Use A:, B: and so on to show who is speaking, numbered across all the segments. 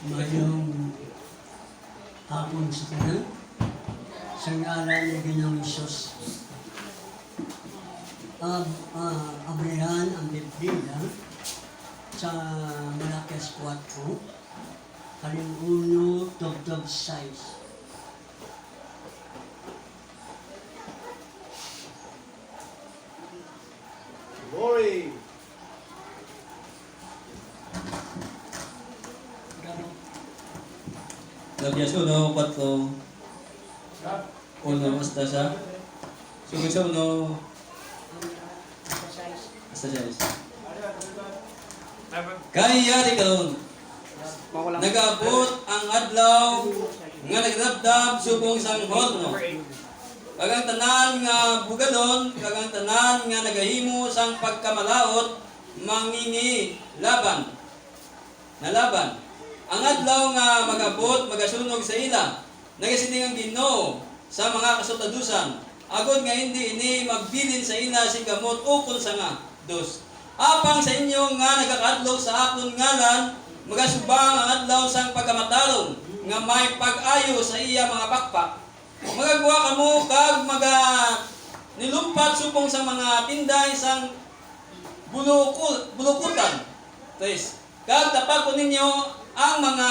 A: Mayong hapon sa tanan, sa ngalan ni Ginoong Hesus. Abrihan ang Biblia sa Malakias 4, kaling 1, tugtog 6.
B: Glory!
C: Labias 1, 4, 1, hasta sa sugod sa 1, hasta 6. Kaya di karon nag-abot ang adlaw nga nagdabdab subong sang horno. Kagang tanan nga bugalon, kagang tanan nga nagahimo sang pagkamalaot, mangingi laban. Nalaban. Ang adlaw nga magabot, magasunog sa ila, nagasining ang Ginoo sa mga kasutadusan. Agod nga hindi ini magbilin sa ila si gamot ukol sa nga. 2. Apang sa inyo nga nagakadlok sa akon ngalan, magasubang ang adlaw sang pagkamatarong, nga may pag-ayo sa iya mga pakpak. Magagawa kamo kag nilumpat subong sa mga tinday sang bulukutan. 3. Kag tapakon ninyo ang mga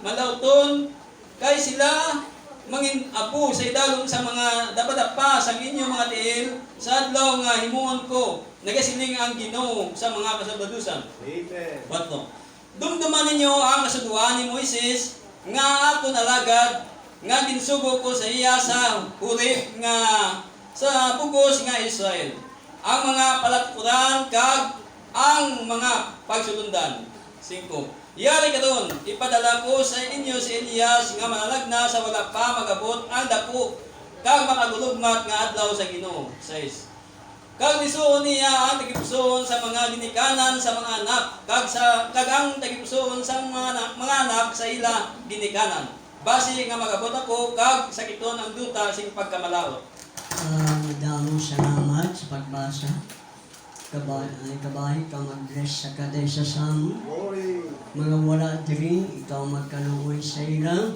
C: malauton kay sila mangin apo sa idalom sa mga dapadapa sa inyong mga tiil sa adlaw nga himuon ko nagasiling ang Ginoo sa mga kasabadusan.
B: Amen.
C: Bato. Dumduman ninyo ang kasuduan ni Moises nga ako nalagad nga ginsugo ko sa iya sa hurip nga sa bugos nga Israel. Ang mga palakpuran kag ang mga pagsulundan. 5. Yari karon, ipadala ko sa inyo si Elias nga manalagna sa wala pa magabot ang dako kag makagulugmat nga adlaw sa Ginoo. 6. Kag lisuon niya ang tagipusoon sa mga ginikanan sa mga anak kag ang tagipusoon sa mga anak sa ila ginikanan. Base nga magabot ako kag sakiton ang duta sing pagkamalaot.
A: Madamong salamat sa pagbasa. Kabahi ka mag-bless sa kaday sa samo.
B: Glory!
A: Mga wala diri, ikaw magkaluoy sa ila.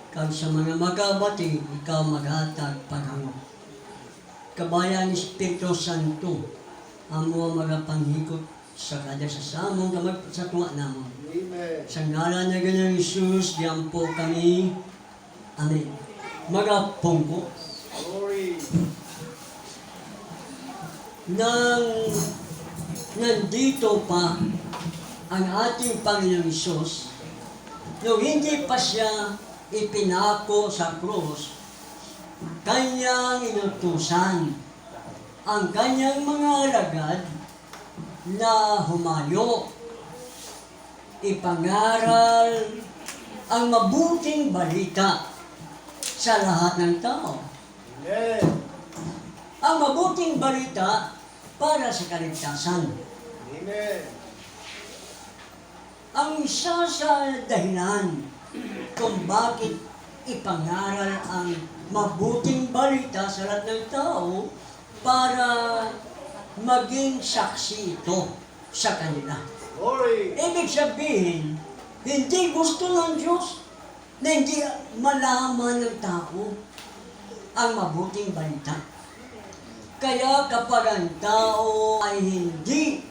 A: Kag sa mga magabati, ikaw maghatag paghango. Kabayan ni Espiritu Santo, amo magapanghikot sa kaday sa samo, kamag sa tuwa namo.
B: Amen.
A: Sa ngalan na Ginoong Hesus, diyan po kami. Amen. Magapungko.
B: Glory!
A: Nandito pa ang ating Panginoong Hesus, nung hindi pa siya ipinako sa krus, kanyang inutusan ang kanyang mga alagad na humayo, ipangaral ang mabuting balita sa lahat ng tao.
B: Amen.
A: Ang mabuting balita para sa kaligtasan.
B: Amen.
A: Ang isa sa dahilan kung bakit ipangaral ang mabuting balita sa lahat ng tao para maging saksi ito sa kanila.
B: Glory!
A: Ibig sabihin, hindi gusto ng Diyos na hindi malaman ng tao ang mabuting balita. Kaya kapag ang tao ay hindi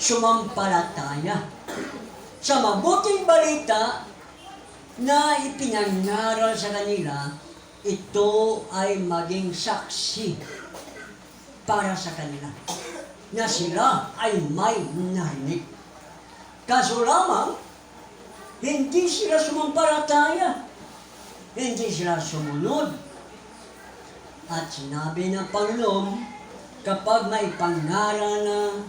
A: sumampalataya sa mabuting balita na ipinangaral sa kanila, ito ay maging saksi para sa kanila na sila ay may narinig. Kaso lamang, hindi sila sumampalataya, hindi sila sumunod. At sinabi ng Panginoon, kapag maipangaral na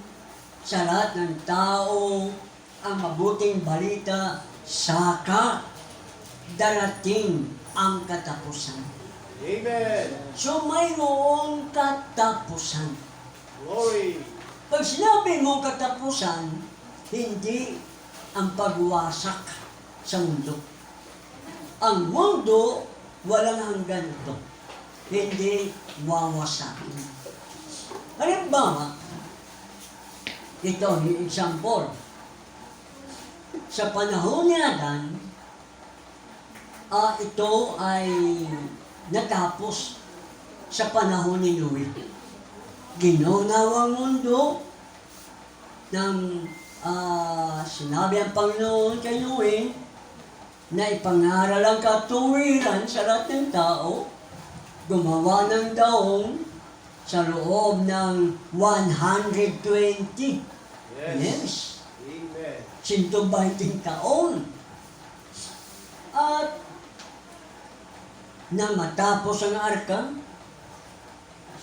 A: sa lahat ng tao ang mabuting balita, saka darating ang katapusan.
B: Amen.
A: So mayroong katapusan.
B: Glory!
A: Pag sinabi mo katapusan, hindi ang pagwasak sa mundo. Ang mundo, walang hanggan ito. Hindi wawasakin. Halimbawa, ito ang example. Sa panahon ni Adan, ito ay natapos sa panahon ni Noe. Ginunaw ang mundo ng sinabi ang Panginoon kay Noe na ipangaral ang katuwiran sa lahat ng tao, gumawa ng daong sa loob ng 120. Yes.
B: Amen.
A: 120 taon. At nang matapos ang arka,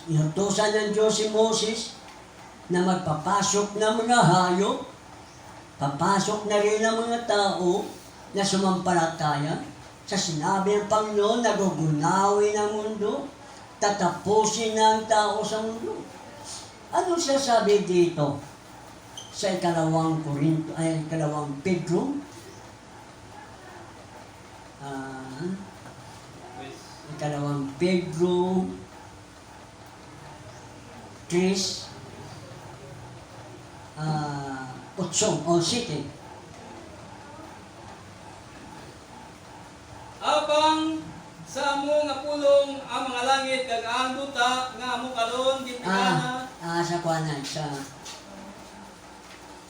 A: inutusan ng Diyos si Moses na magpapasok ng mga hayop, papasok na rin ang mga tao na sumampalataya sa sinabi ng Panginoon na gugunawin ang mundo, tatapusin na ang tao sa mundo. Ano sasabi dito sa ikalawang Pedro? Ikalawang Pedro 3, 8 o 7.
C: Apang sa amo nga pulong ang mga langit kag ang duta nga amo karon gitikana.
A: Sa kuanan, sa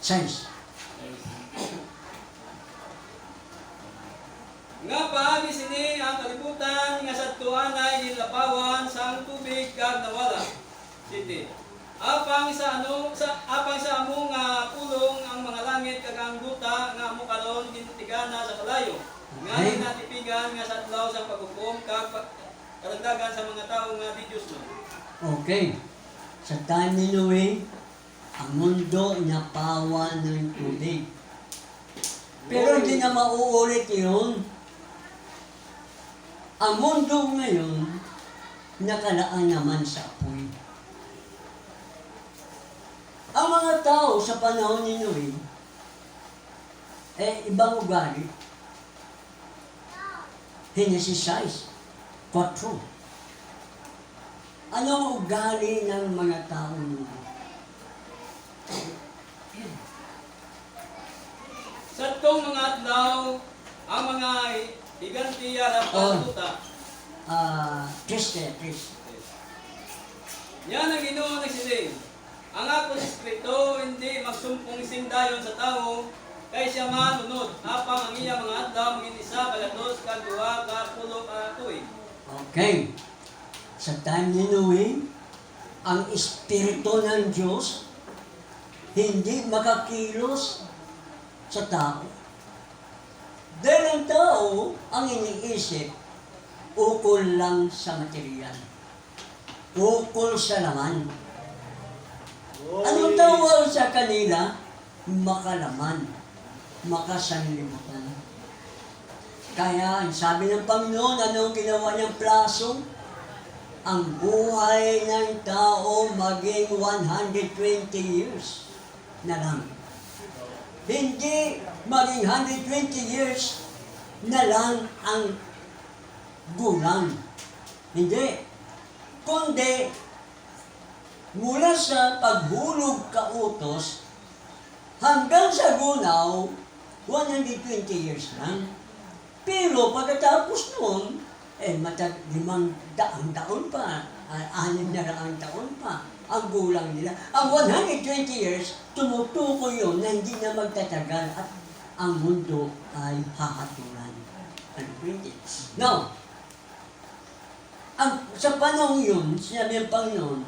A: science.
C: Nga paagi sini ang kalibutan nga sadtuan ay nilapawan sa tubig kag nawala. City. Apang sa amo nga pulong ang mga langit kag ang duta nga amo karon gitikana sa kalayo. Nga natipigan nga sa adlaw sa paghukom kag karagdagan sa mga tawo nga di Dios no.
A: Okay. Sa time ni Noe, ang mundo inapawan ng tubig. Pero hindi na mauulit yun. Ang mundo ngayon, nakalaan naman sa apoy. Ang mga tao sa panahon ni Noe, ibang ugali. Genesis 6, 4. Anong ugali ng mga tao noon?
C: Sa tong mga adlaw, ang mga higantiya ra pagtuta.
A: Triste.
C: Yan ang Ginoo nagsiling. Ang akong espiritu hindi magsumpong sindayon sa tao, kay siya manunod, apang ang iya mga adlaw maging isa, kalados, kaduha, kapulo, tuig.
A: Okay. Sa time ni Noe, ang espiritu ng Diyos hindi makakilos sa tao. Dahil ang tao ang iniisip, ukol lang sa material. Ukol sa laman. Anong tawag sa kanila? Makalaman. Makasanlibutan. Kaya, sabi ng Panginoon, anong ginawa niyang plaso? Ang buhay ng tao maging 120 years na lang. Hindi maging 120 years na lang ang gulang. Hindi. Kundi, mula sa paghulog kautos hanggang sa gunaw, 120 years lang. Pero pagkatapos noon, 500 taon pa, 600 taon pa ang gulang nila. Ang 120 years, tumutukoy yun na hindi na magtatagal at ang mundo ay hahatulan. Now, sa panahon yun, sinabi ng Panginoon,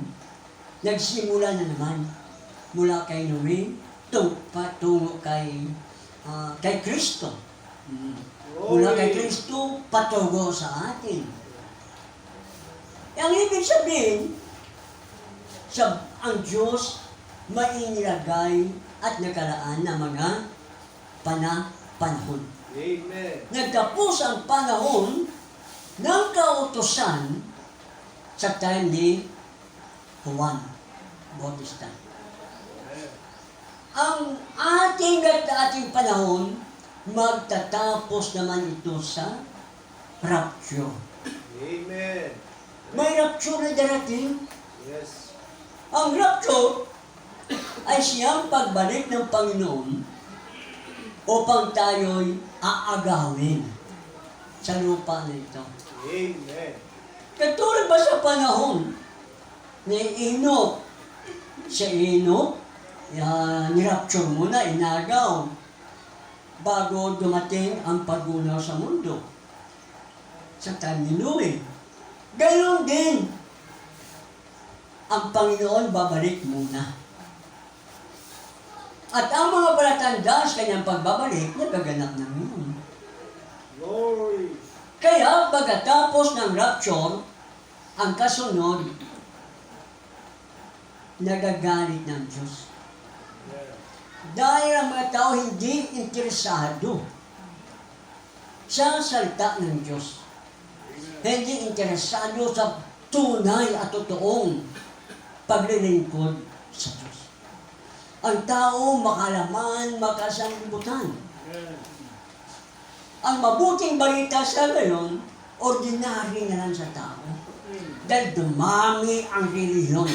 A: nagsimula na naman mula kay Noe, patungo kay Kristo. Mula kay Kristo, patungo sa atin. Ang ibig sabihin, ang Diyos may inilagay at nakalaan na mga panahon.
B: Amen.
A: Nagtapos ang panahon ng kautusan sa time ni Juan Bautista. Ang ating panahon, magtatapos naman ito sa rapture.
B: Amen.
A: May rapture na darating.
B: Yes.
A: Ang rapture ay siyang pagbalik ng Panginoon upang tayo'y aagawin sa lupa na ito.
B: Amen.
A: Katulad ba sa panahon ni Enoch? Si Enoch, nirapture muna, inagaw, bago dumating ang paggunaw sa mundo. Sa time ni Noe. Gayon din, ang Panginoon babalik muna. At ang mga palatanda sa kanyang pagbabalik, nagaganap na ngayon.
B: Glory.
A: Kaya pagkatapos ng rapture, ang kasunod, nagagalit ng Diyos. Dahil ang mga tao hindi interesado sa salita ng Diyos. Hindi interesado sa tunay at totoong paglilingkod sa Diyos. Ang tao makalaman, makasanlibutan. Ang mabuting balita sa ngayon, ordinary na lang sa tao. Dahil dumami ang reliyon.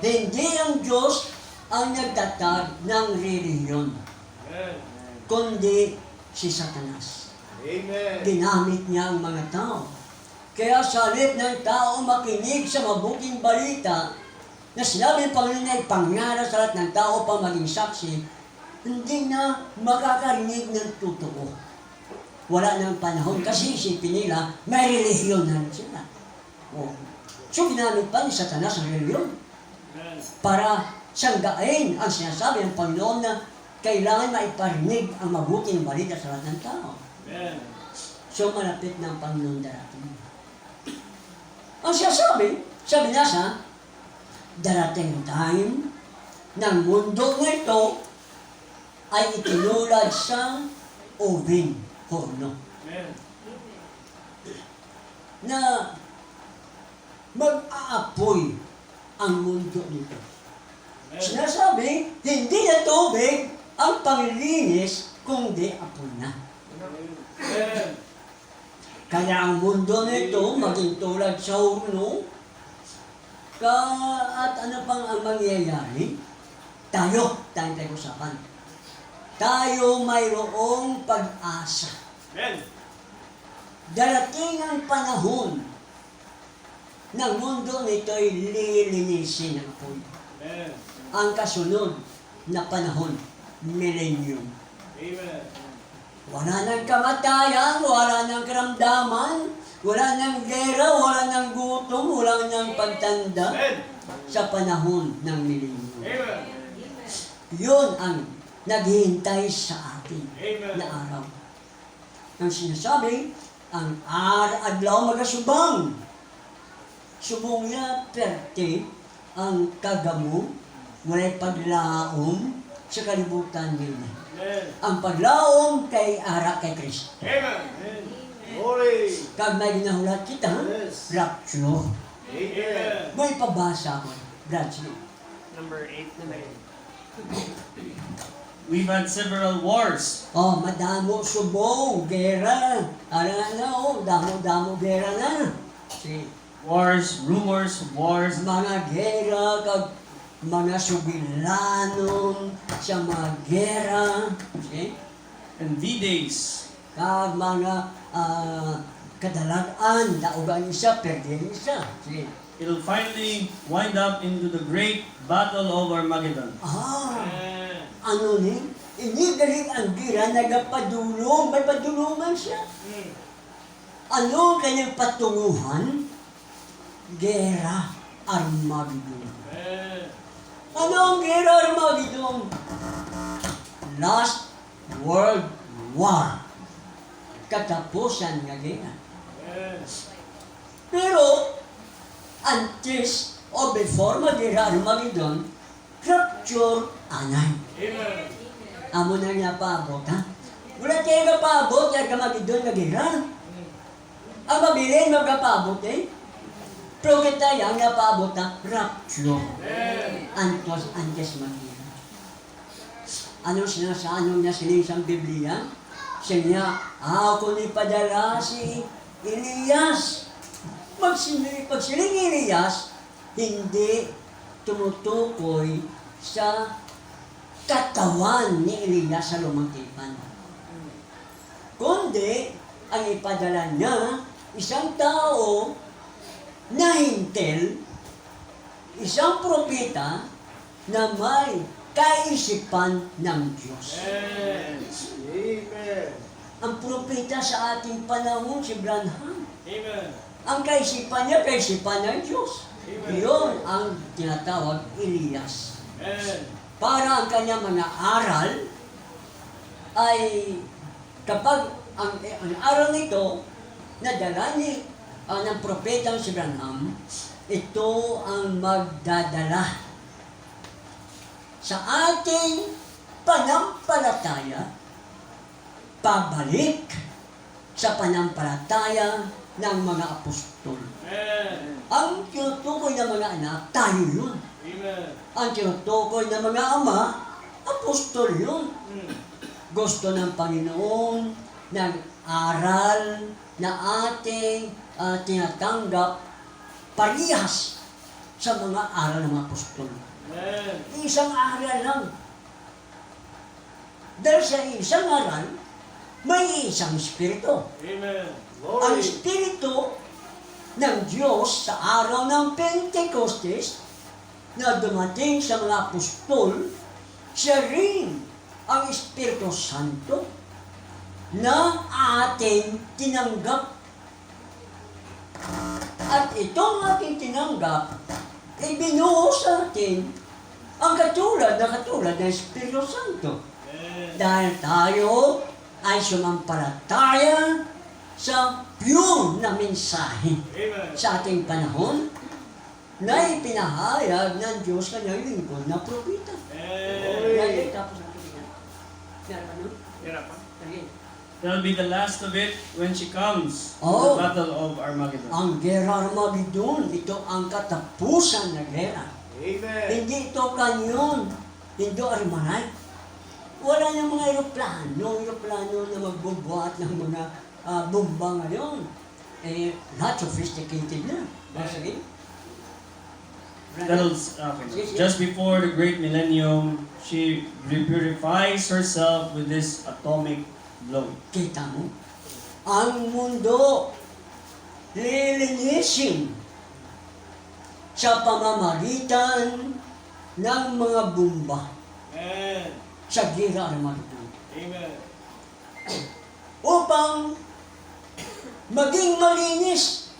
A: Hindi ang Diyos ang nagtatag ng reliyon, kundi si Satanas.
B: Amen.
A: Ginamit niya ang mga tao. Kaya sa halip ng tao makinig sa mabuting balita na sinabi ng Panginoon ay pangaral sa lahat ng tao pa maging saksi, hindi na makakarinig ng totoo. Wala nang panahon kasi isipin nila may relihiyon na sila. So ginamit pa ni Satanas ang relihiyon para sanggain ang sinasabi ng Panginoon na kailangan maiparinig ang mabuting balita sa lahat ng tao. So malapit na ang Panginoon darating. Ang sinasabi, sabi nasa, darating time ng mundo nito ay itinulad sa oven, horno. Na mag-aapoy ang mundo nito. Sinasabi, hindi na tubig ang panglilinis, kundi apoy na. Kaya ang mundo nito, maging tulad sa horno, at ano pang ang mangyayari? Tayo usapan. Tayo mayroong pag-asa. Darating ang panahon ng mundo nito ay lilinisin ng apoy. Ang kasunod na panahon, millennium. Wala nang kamatayan, wala nang karamdaman, wala nang gera, wala nang gutom, wala nang pagtanda sa panahon ng millennium. Yun ang naghihintay sa atin na araw. Ang sinasabi, ang adlaw magasubang. Subong niya, perte, ang kagamo, walay paglaom sa kalibutan nila. Ang paglaom kay ara kay Kristo.
B: Glory.
A: Kag may ginahulat kita,
B: Yes.
A: rapture.
B: Amen.
A: May pabasa ko, Bradley.
D: Number 8 na yun.
E: We've had several wars.
A: Oh, madamo subong, gera. Damo gera na. Si
E: Wars, rumors, wars.
A: mga gera, kag mga subilanon sa mga gera. Si
E: And V-Days.
A: kag mga kadalagan, daugan isa, perdin isa. Si
E: It'll finally wind up into the great battle of Armageddon.
A: ano ni? Ini galing ang gira, nagapadulong, may padulungan siya. Ano kanyang patunguhan? Gera Armageddon. Ano ang Gera Armageddon? Last World War. Katapusan nga gera. Pero, antes o before mag-Gera Armageddon, rapture anay. Amo na niya paabot, ha? Wala tayo nga paabot, kaya Armageddon nga gera. Ang mabilin magkapaabot, eh? Pero kita yung napaabot na rapture. Antes mag-ira. Anong anong nasiling sa Biblia? Siya, ako ni padala si Elias. Pagsiling Elias, hindi tumutukoy sa katawan ni Elias sa lumang tipan. Kundi, ang ipadala niya, isang tao na hintel, isang propeta na may kaisipan ng Diyos.
B: Amen. Amen.
A: Ang propeta sa ating panahon, si Branham,
B: Amen.
A: ang kaisipan niya, kaisipan ng Diyos.
B: Amen.
A: Yun ang tinatawag Elias.
B: Amen.
A: Para ang kanyang mga aral ay kapag ang aral nito nadala ni ng propetang si Branham, ito ang magdadala sa ating panampalataya pabalik sa panampalataya ng mga apostol.
B: Amen.
A: Ang tinutukoy ng mga anak, tayo yun.
B: Amen.
A: Ang tinutukoy ng mga ama, apostol yun. Gusto ng Panginoon ng aral na ating tinatanggap parehas sa mga aral ng mga apostol.
B: Amen.
A: Isang aral lang. Dahil sa isang aral, may isang espiritu.
B: Amen.
A: Ang
B: Glory.
A: espiritu ng Diyos sa araw ng Pentecostes na dumating sa mga apostol, siya rin ang Espiritu Santo na ating tinanggap. At itong ating tinanggap, ibinuo sa atin ang katulad ng Espiritu Santo.
B: Amen.
A: Dahil tayo ay sumampalataya sa pure na mensahe
B: Amen.
A: sa ating panahon na ipinahayag ng Diyos kanyang lingkod na propeta.
B: Amen.
A: Ngayon, tapos ang tingin. Meron ano?
D: Hirap pa.
A: Sige.
E: That'll be the last of it when she comes.
A: Oh.
E: The Battle of Armageddon.
A: Ang Gera Armageddon, ito ang katapusan na gera.
B: Amen.
A: Hindi ito kanyon, hindi Armalite. Wala ng mga eroplano na magbubuhat ng mga bomba ngayon. Not sophisticated na. Sige.
E: Just before the great millennium, she repurifies herself with this atomic blow.
A: Kita mo, ang mundo lilinisin sa pamamagitan ng mga bomba
B: Amen.
A: sa Gera Armageddon.
B: Amen.
A: Upang maging malinis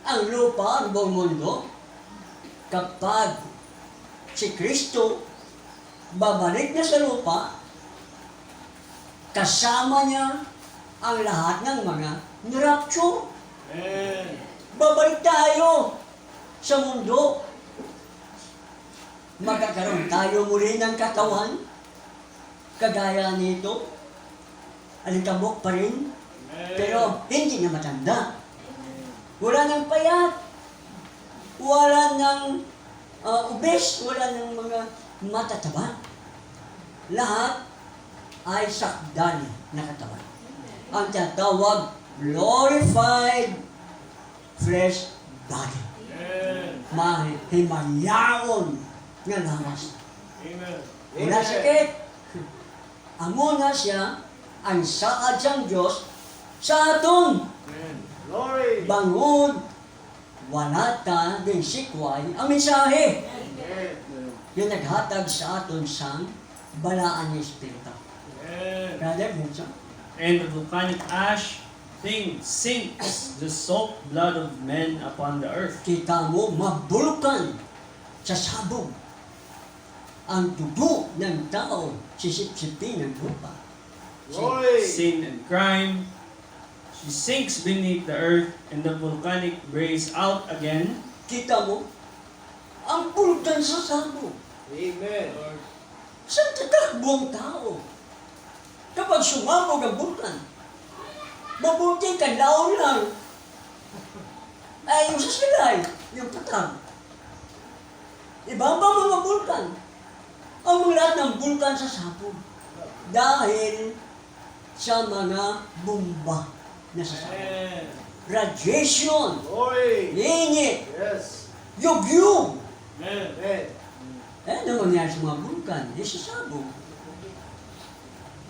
A: ang lupa, ang buong mundo, kapag si Kristo babalik na sa lupa, kasama niya ang lahat ng mga nirapture.
B: Amen.
A: Babalik tayo sa mundo. Magkakaroon tayo muli ng katawan, kagaya nito. Alikabok pa rin,
B: Amen.
A: pero hindi na matanda. Wala ng payat, wala ng ubes, wala ng mga matataba. Lahat ay sakdal na katawan. Ang tatawag, glorified flesh body.
B: Amen.
A: Mahimayaon nga lawas.
B: Amen.
A: Wala sakit. Amo na siya ang saad sang Diyos sa aton.
B: Amen. Glory.
A: Bangod, wala ta din sikway ang mensahe.
B: Amen.
A: Yung naghatag sa aton sang balaan ni Espiritu.
B: Amen.
A: Brother Benson,
E: And the volcanic ash sinks the salt blood of men upon the earth.
A: kita mo mabulkan sa sabog ang dugo ng tao, sisip-sipin ng lupa.
B: Glory.
E: Sin and crime. She sinks beneath the earth, and the volcanic breaks out again.
A: Kita mo, ang bulkan sa sabog.
B: Amen.
A: Saan tatakbo ang tao? Kapag sumabog ang bulkan, mabuti ka daon lang. Ay, yung sasilay, yung patag. Ibaba mga bulkan. Ang lahat ng bulkan sa sabog. Dahil sa mga bomba na sa sabog.
B: Amen.
A: Radiation,
B: Glory.
A: init,
B: Yes.
A: yugyug.
B: Amen. Amen.
A: ano mangyari sa mga bulkan? Isasabog.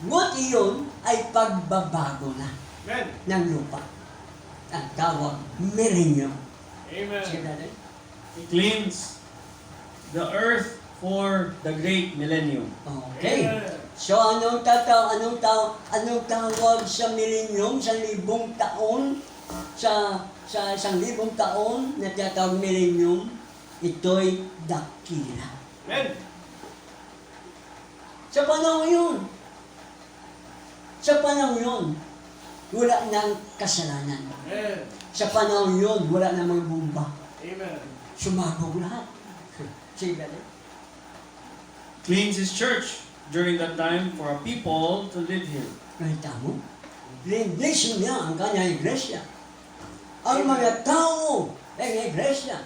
A: Ngunit iyon ay pagbabago na
B: Amen.
A: ng lupa. Ang tawag, milenyo.
B: Amen.
A: Sige natin.
E: He cleans the earth for the great millennium.
A: Okay. So anong tawag sa millennium, sa 1,000 taon, sa 1,000 taon na tinatawag millennium, ito'y dakila.
B: Amen.
A: Sa panahon yun, wala nang kasalanan.
B: Amen.
A: Sa panahon yun, wala nang mga bomba.
B: Amen.
A: Sumabog lahat. Sige natin.
E: Cleans his church during that time for a people to live here.
A: Nakita mo? Linisin niya ang kanyang iglesia. Ang mga tao ng iglesia,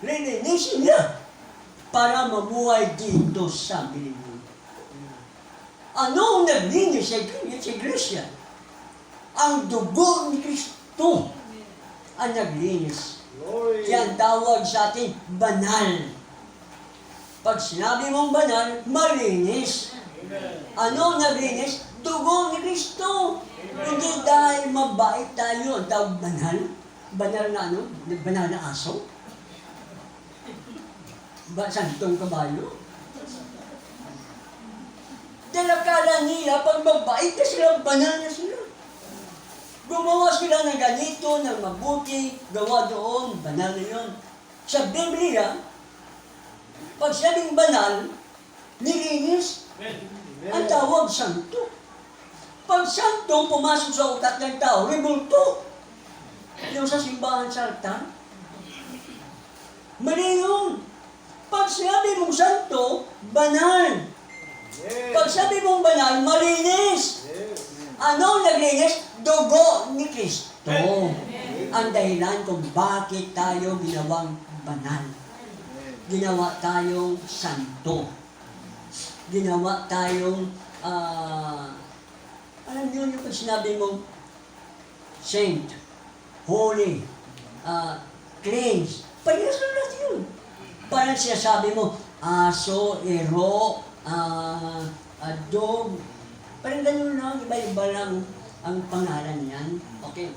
A: linisin niya para mamuhay dito sa millennium. Ano ang naglinis sa iglesia? Ang dugo ni Kristo ang naglinis.
B: Glory.
A: Kaya ang tawag sa atin, banal. Pag sinabi mong banal, malinis.
B: Amen.
A: Ano ang naglinis? Dugo ni Kristo. Hindi dahil mabait tayo, ang tawag banal. Banal na ano? Banal na aso? Santong kabayo? Dahil akala nila, pag mabait na sila, banal na sila. Gumawa sila ng ganito, ng mabuti, gawa doon, banal na yun. Sa Biblia, pag sabing banal, nilinis,
B: Amen.
A: ang tawag santo. Pag santo pumasok sa utak ng tao, rebulto. Yung sa simbahan sa altar. Mali yun. Pag sabi mong santo, banal.
B: Yes.
A: Pag sabi mong banal, malinis.
B: Yes.
A: Ano ang naglinis? Dugo ni Kristo. Ang dahilan kung bakit tayo ginawang banal. Ginawa tayong santo. Ginawa tayong, alam niyo yung pag sinabi mong saint, holy, cleanse, parehas lang natin yun. Parang sinasabi mo, aso, ero, dog, parang ganun lang, iba-iba lang ang pangalan niyan. Okay.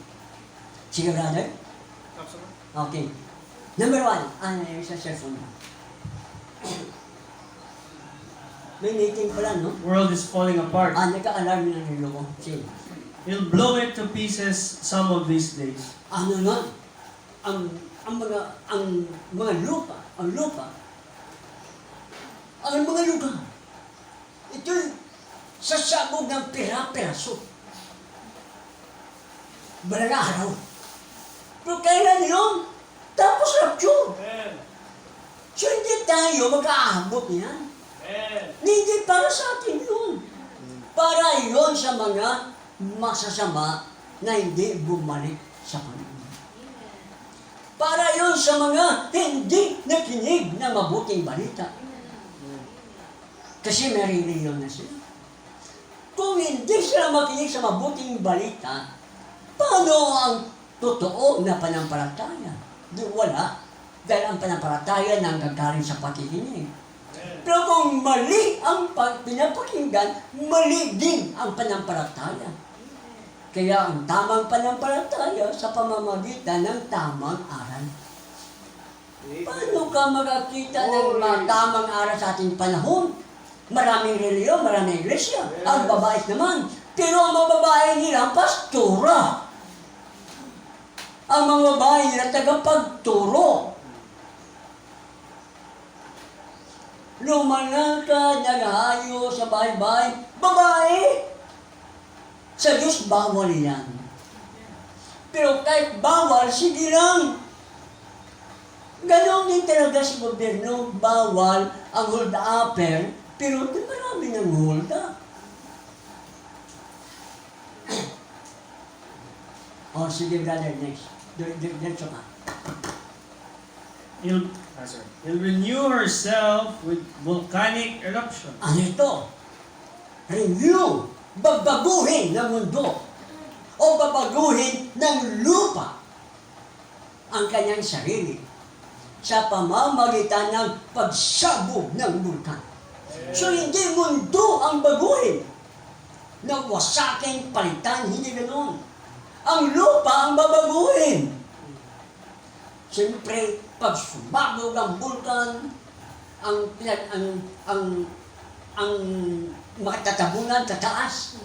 A: Sige, brother? Okay. Number 1, sa cellphone mo. May meeting pala, no?
E: World is falling apart.
A: Nagka-alarm ng relo ko. Sige.
E: He'll blow it to pieces some of these days.
A: Ano na? Ang mga lupa, ang mga lugar, ito'y sasabog ng pera-peraso. Balang araw. Pero kailan yun? Tapos rapture.
B: Amen.
A: So hindi tayo mag-aabot yan.
B: Amen.
A: Hindi para sa atin yun. Para yun sa mga masasama na hindi bumalik sa Panginoon. Para yun sa mga hindi nakinig na mabuting balita. Kasi maririyon na sila. Kung hindi sila makinig sa mabuting balita, paano ang totoo na panampalataya? Di wala. Dahil ang panampalataya nanggagaling sa pakikinig. Pero kung mali ang pinapakinggan, mali din ang panampalataya. Kaya ang tamang panampalataya sa pamamagitan ng tamang aral. Paano ka makakita ng mga tamang aral sa ating panahon? Maraming reliyon, maraming iglesia. Ang babae naman. Pero ang mga babae nila, pastora. Ang mga babae nila, tagapagturo. Lumalakad, naghahayo sa bahay-bahay. Babae! Sa Diyos, bawal yan. Pero kahit bawal, sige lang. Ganon din talaga sa gobyerno, bawal ang hold-upper, pero marami ng hold-up. Sige, brother, next. Diretso ka.
E: He'll renew herself with volcanic eruption.
A: Ano ito? Renew. Babaguhin ng mundo. O babaguhin ng lupa ang kanyang sarili. sa pamamagitan ng pagsabog ng bulkan. So hindi mundo ang baguhin. Na wasakin, palitan, hindi ganoon. Ang lupa ang babaguhin. Siyempre, pag sumabog ang bulkan, ang makatatabunan sa taas.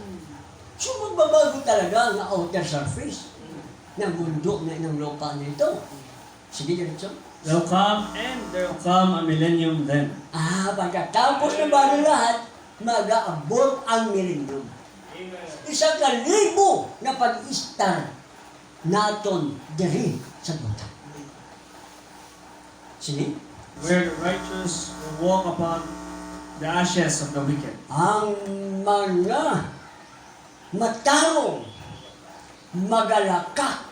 A: So magbabago talaga ang outer surface ng mundo ng lupa nito. Sige, diretso.
E: There will come a millennium then.
A: Pagkatapos ng bago lahat, mag-aabot ang millennium.
B: Amen.
A: 1,000 na pag-istar naton diri sa buta. Sige?
E: Where the righteous will walk upon the ashes of the wicked.
A: Ang mga matarong magalaka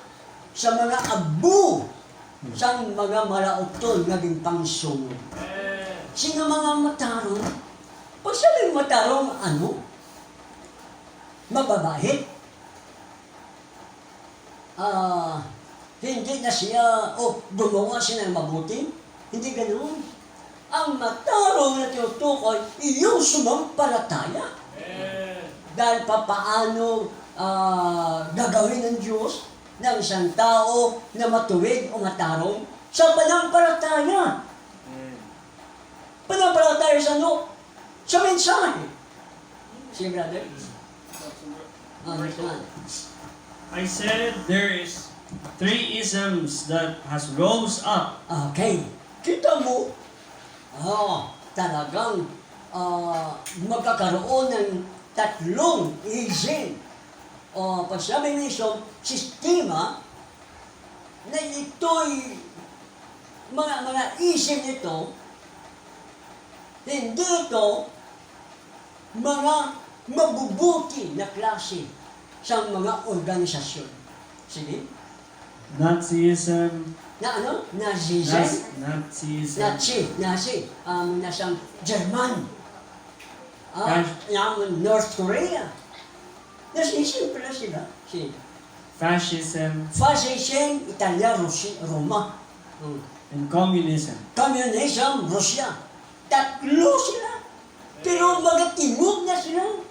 A: sa mga abu sa mga malautol naging pangsunod.
B: Amen.
A: Sino mga matarong? Pag sabing matarong, ano? Mababait. Hindi na siya, gumawa siya ng mabuti. Hindi ganoon. Ang matarong na tinutukoy, iyong sumampalataya.
B: Amen.
A: Dahil papaano gagawin ng Diyos ng isang tao na matuwid o matarong sa panampalataya. Panampalataya sa ano? Sa mensahe. Sige, brother.
E: I said there is 3 isms that has rose up.
A: Okay. Kita mo, talagang magkakaroon ng 3 ism. Pag sabi ng isang sistema, na ito'y mga isip nito, hindi ito mga mabubuti na klase sa mga organisasyon. Sige?
E: Nazism.
A: Na ano? Nazism?
E: Nazism.
A: Nazi. Nasang German.
E: Yes.
A: North Korea. Nazism pala sila. Sige.
E: Fascism.
A: Fascism, Italia, Roma.
E: And communism.
A: Communism, Russia. 3 sila. Pero magatimog na sila.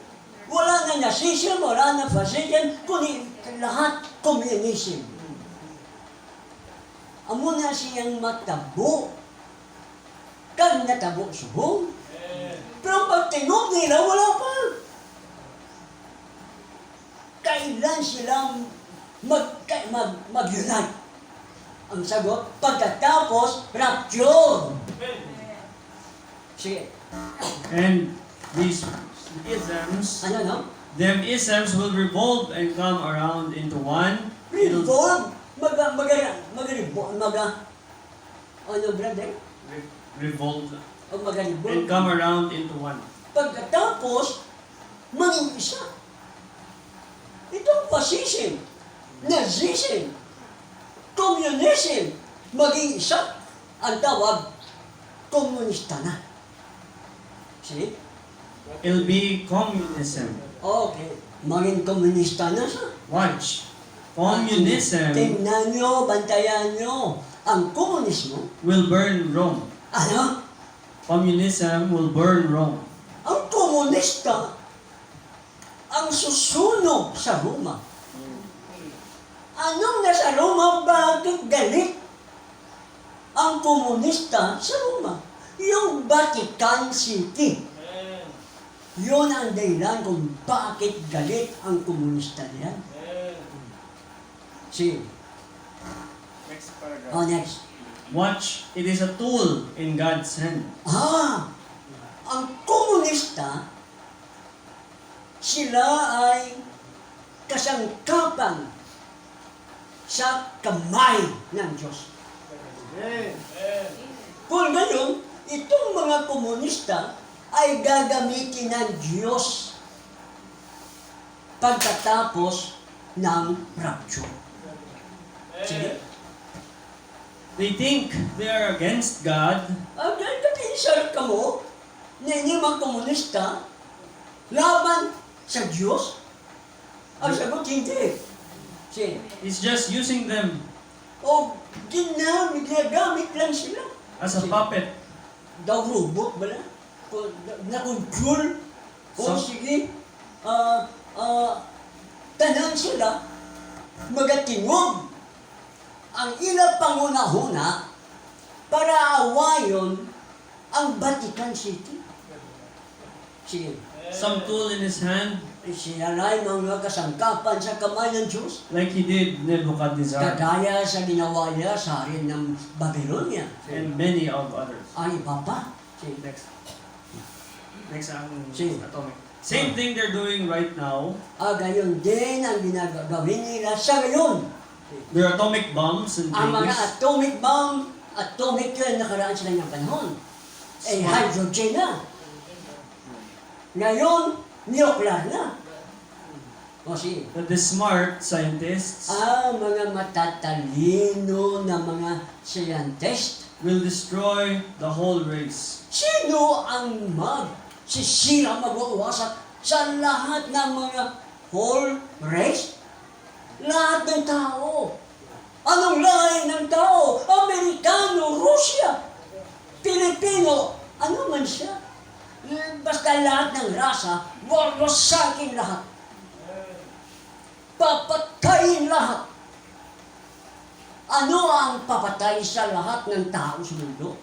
A: Wala na nazism, wala na fascism, kundi lahat communism. Amo na siyang matabo. Kag natabo suhong. Pero pag tingog nila, wala pa. Kailan silang mag-unite? Ang sagot, pagkatapos, rapture. Sige.
E: And these isms,
A: Ano?
E: them isms will revolve and come around into one. It'll
A: Revolve. Ano, brother?
E: revolve
A: O
E: and
A: mag-revolve.
E: come around into one.
A: Pagkatapos, maging isa. Itong fascism, nazism, communism, maging isa. Ang tawag, komunista na. See?
E: It'll be communism.
A: Okay. Maging komunista na siya.
E: Watch. Communism
A: Tingnan nyo, bantayan nyo. Ang komunismo,
E: will burn Rome.
A: ano?
E: Communism will burn Rome.
A: Ang komunista, ang susunog sa Roma. Anong nasa Roma? Bakit galit ang komunista sa Roma? Yung Vatican City.
B: Amen.
A: Yun ang dahilan kung bakit galit ang komunista niyan.
B: Amen.
A: See.
B: Next paragraph.
A: Next.
E: Watch. It is a tool in God's hand.
A: Ang komunista, sila ay kasangkapan sa kamay ng Diyos.
B: Amen.
A: Kung gayon, itong mga komunista ay gagamitin ng Diyos pagkatapos ng rapture. Sige.
E: They think they are against God,
A: Dahil kapinsal ka mo, na hindi mga komunista, laban sa Diyos? Ang sagot, hindi. Sige.
E: He's just using them
A: O ginagamit lang sila.
E: As a puppet.
A: Daw robot ba na? Na-control. O
E: So-
A: sige, tanan sila, magatingog ang ilang panguna-huna para awayon ang Vatican City. Sige,
E: Some tool in his hand,
A: sinalay mga kasangkapan sa kamay ng Diyos.
E: like he did Nebuchadnezzar
A: Kagaya sa ginawa niya sa harin ng Babylonia.
E: and many of others.
A: Ang iba pa. Sige,
E: Next. Next ang
A: Sige.
E: atomic. Same thing they're doing right now.
A: gayon din ang ginagawin nila sa ngayon.
E: There are atomic bombs and
A: Ang mga
E: things.
A: atomic bomb, atomic yun, nakaraan sila ng panahon. Hydrogen na. Ngayon, nuclear na. O sige.
E: But the smart scientists
A: Mga matatalino na mga scientist,
E: will destroy the whole race.
A: sino ang magsisira, mag-uwasak sa lahat ng mga whole race? Lahat ng tao. Anong lahi ng tao? Amerikano, Rusya, Pilipino, ano man siya. Basta lahat ng rasa, wawasakin lahat. Papatayin lahat. Ano ang papatay sa lahat ng tao sa mundo?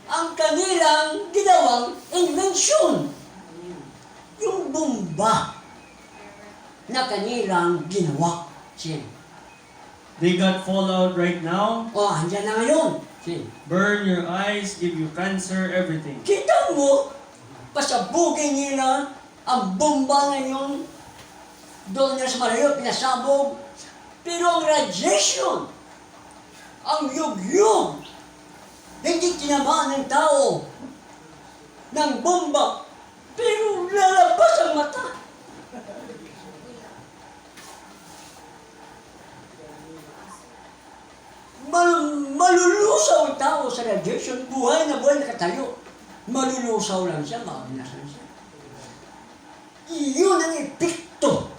A: Ang kanilang ginawang invention. Yung bomba na kanilang ginawa. Sin.
E: They got fallout right now.
A: Andyan na ngayon. Sin.
E: Burn your eyes, give you cancer, everything.
A: Kita mo, pasabugin nila ang bomba ngayon. Doon na sa malayo, pinasabog. Pero ang radiation, ang yugyug, hindi tinamaan ng tao ng bomba, pero lalabas ang mata. Malulusaw ang tao sa radiation, buhay na nakatayo. Malulusaw lang siya, maagnas lang siya. Iyon ang epekto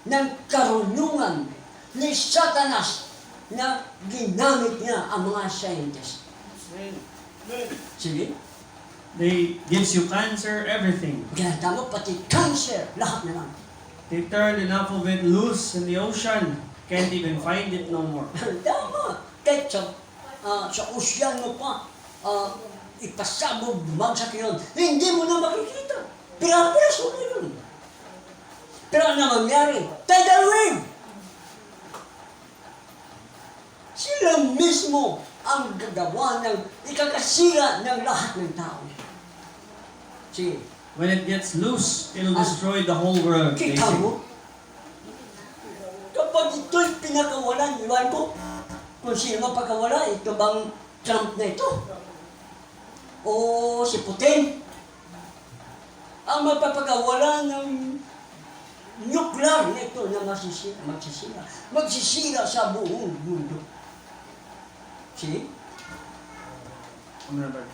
A: ng karunungan ni Satanas na ginamit niya ang mga scientist. Sige,
E: They gives you cancer, everything.
A: kaya tama pati cancer, lahat na lang.
E: They turned enough of it loose in the ocean. Can't even find it no more.
A: Tama, kahit sa ocean mo pa, ipasabog, bumagsak yun, hindi mo na makikita. Pira-piraso na yun. Pero ano mangyari? Tidal wave! Sila mismo ang gagawa ng ikakasira ng lahat ng tao. Sige,
E: When it gets loose, it'll destroy the whole world.
A: kita
E: basically.
A: mo, kapag ito'y pinakawalan, iwan ko, kung sino mapagkawala, ito bang Trump na ito? O si Putin? Ang magpapagawala ng nuclear na ito na magsisira sa buong mundo. See?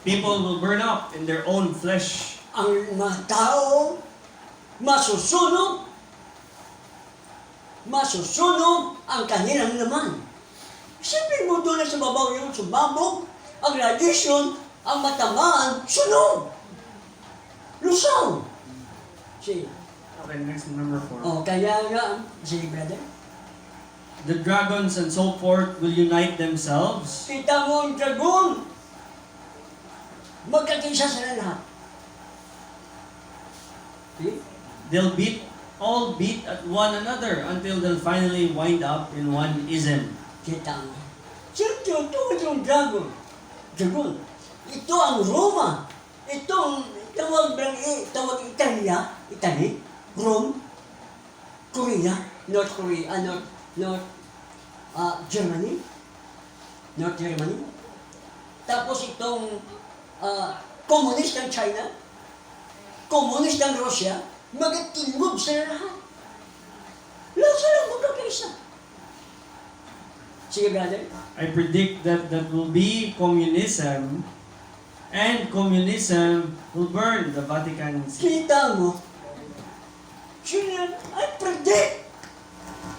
E: People will burn up in their own flesh.
A: Ang mga tao masusunog ang kanilang laman. Siyempre mo doon na sa babaw yung sumabog, ang radiation, ang matamaan, sunog. Lusaw. See?
E: Okay, next number 4.
A: Kaya nga, sige brother,
E: The dragons and so forth will unite themselves.
A: kita mo ang dragon, magkakisa sila lahat. See?
E: They'll all beat at one another until they'll finally wind up in one ism.
A: Kita mo. Siyempre, ito yung dragon. Dragon. Ito ang Roma. Itong tawag Italia, Italy, Rome, Korea, North Korea, Germany, North Germany. Tapos itong communist ng China, communist ng Russia, magatingog sila lahat. Lahat sila magkakaisa. Sige, brother.
E: I predict that will be communism, and communism will burn the Vatican City.
A: Kita mo, I predict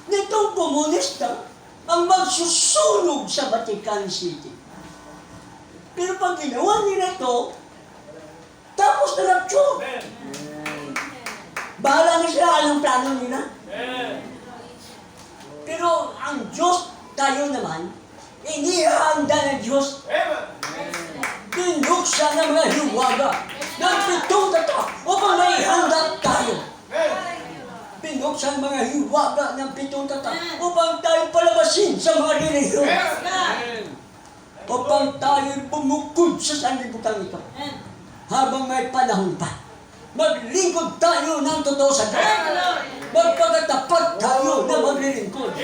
A: na itong komunista ang magsusunog sa Vatican City. Pero pag ginawa nila ito, tapos na rapture.
B: Amen.
A: Bahala na sila anong plano nila.
B: Amen.
A: Pero ang Diyos, tayo naman, inihanda ng Diyos.
B: Amen.
A: Binuksan ng mga hiwaga ng pitong tatak upang maihanda tayo.
B: Amen.
A: Binuksan mga hiwaga ng pitong tatak upang tayo palabasin sa mga relihiyon.
B: Amen.
A: Upang tayo bumukod sa sanlibutan ito. Habang may panahon pa, maglingkod tayo ng totoo sa Diyos. Magpagatapat tayo na maglilingkod.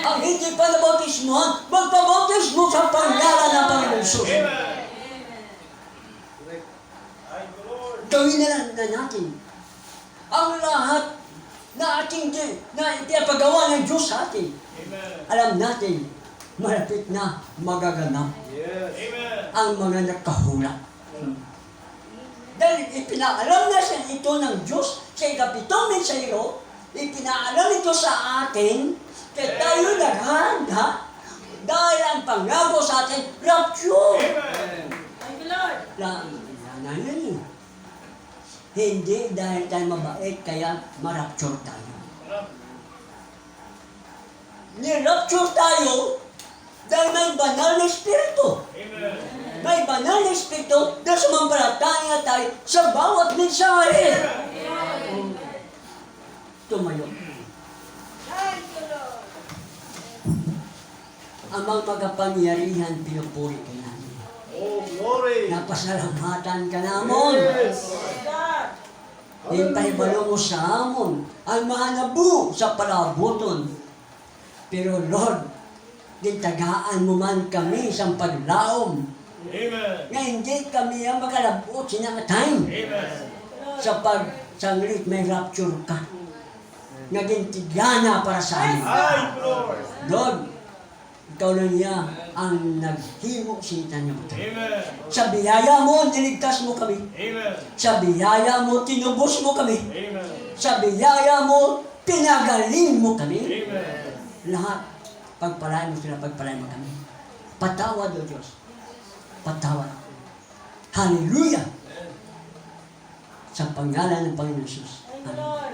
A: Ang hindi pa nabautismohan, magpabautismo sa pangalan ng Panginoon Jesus. Gawin na lang na natin ang lahat na ating na ipagawa ng Diyos sa atin. Alam natin, malapit na magaganap ang mga nakahula. Dahil ipinaalam na siya ito ng Diyos sa ikapitong mensahero, ipinaalam ito sa atin, kaya tayo naghanda dahil ang pangako sa atin, rapture. Lang yun. Hindi dahil tayo mabait, kaya marapture tayo. Ni-rapture tayo dahil may banal na Espiritu. May banal na Espiritu na sumampalataya tayo sa bawat mensahe. Tumayo. Amang magapangyarihan, pinupuri ka namin.
B: Oh, glory.
A: Napasalamatan ka namon. Ipahibalo mo sa amon ang mahanabu sa palabuton. Pero Lord, ditagaan mo man kami sa paglaom.
B: Amen.
A: Nga hindi kami ang makalabot sinangatay.
B: Amen.
A: Sa pagsanglit may rapture ka. Naging tigana para sa amin.
B: Ay, Lord.
A: Lord, ikaw lang niya ang naghimo sinita niyo.
B: Amen.
A: Sa biyaya mo, niligtas mo kami.
B: Amen.
A: Sa biyaya mo, tinubos mo kami.
B: Amen.
A: Sa biyaya mo, pinagaling mo kami.
B: Amen.
A: Lahat, pagpalain mo sila, pagpalain mo kami. Patawad, O Diyos. Patawad. Hallelujah! Sa pangalan ng Panginoon Jesus. Amen.